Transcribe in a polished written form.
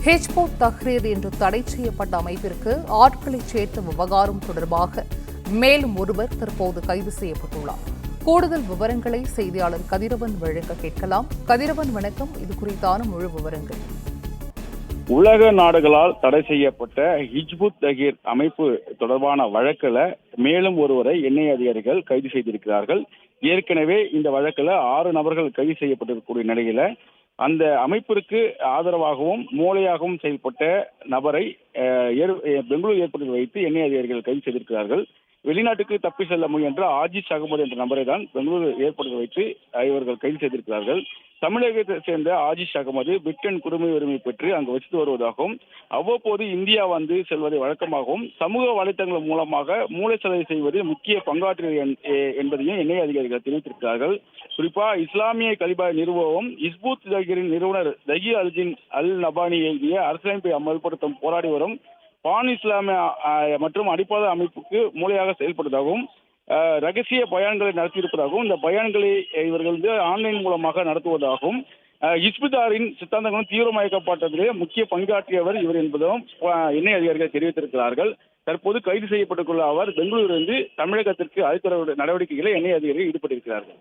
ஹிஜ்புத் Tahrir என்று தடை செய்யப்பட்ட அமைப்பிற்கு ஆட்களை சேர்த்த விவகாரம் தொடர்பாக மேலும் ஒருவர் தற்போது கைது செய்யப்பட்டுள்ளார். கூடுதல் விவரங்களை செய்தியாளர் கதிரவன் வழங்க கேட்கலாம். கதிரவன் வணக்கம். இது குறித்தான முழு விவரங்கள். உலக நாடுகளால் தடை செய்யப்பட்ட ஹிஜ்புத் தஹ்ரீர் அமைப்பு தொடர்பான வழக்கில் மேலும் ஒருவரை என்ஐஏ அதிகாரிகள் கைது செய்திருக்கிறார்கள். ஏற்கனவே இந்த வழக்கில் 6 நபர்கள் கைது செய்யப்பட்டிருக்கக்கூடிய நிலையில அந்த அமைப்பிற்கு ஆதரவாகவும் மூளையாகவும் செயல்பட்ட நபரை பெங்களூரு ஏர்போர்ட்டில் வைத்து என்ஐஏ அதிகாரிகள் கைது செய்திருக்கிறார்கள். வெளிநாட்டுக்கு தப்பி செல்ல முயன்ற ஆஜிஸ் அகமது என்ற நபரை தான் பெங்களூரு ஏர்போர்ட்டில் வைத்து இவர்கள் கைது செய்திருக்கிறார்கள். தமிழகத்தை சேர்ந்த ஆஜிஸ் அகமது பிரிட்டன் குடிமை உரிமை பெற்று அங்கு வசித்து வருவதாகவும் அவ்வப்போது இந்தியா வந்து செல்வதை வழக்கமாகவும் சமூக வலைத்தளங்கள் மூலமாக மூளைச்சலவை செய்வதில் முக்கிய பங்காற்றியது என்பதையும் என்ஐஏ அதிகாரிகள் தெரிவித்திருக்கிறார்கள். குறிப்பா இஸ்லாமிய கலிபா நிறுவவும் ஹிஜ்புத் தஹ்ரீரின் நிறுவனர் தகி அல்தீன் அல் நபானி எழுதிய அரசியலமைப்பை அமல்படுத்த போராடி வரும் பான் இஸ்லாமிய மற்றும் அடிப்பாத அமைப்புக்கு மூளையாக செயல்படுவதாகவும் ரகசிய பயான்களை நடத்தியிருப்பதாகவும் இந்த பயான்களை இவர்கள் ஆன்லைன் மூலமாக நடத்துவதாகவும் ஹிஜ்புத்தாரின் சித்தாந்தங்களும் தீவிரமயக்கப்பட்டதிலே முக்கிய பங்காற்றியவர் இவர் என்பதும் என்ஐஏ அதிகாரிகள் தெரிவித்திருக்கிறார்கள். தற்போது கைது செய்யப்பட்டுள்ள அவர் பெங்களூரிலிருந்து தமிழகத்திற்கு அழைத்து நடவடிக்கைகளை என்ஐஏ அதிகாரிகள் ஈடுபட்டிருக்கிறார்கள்.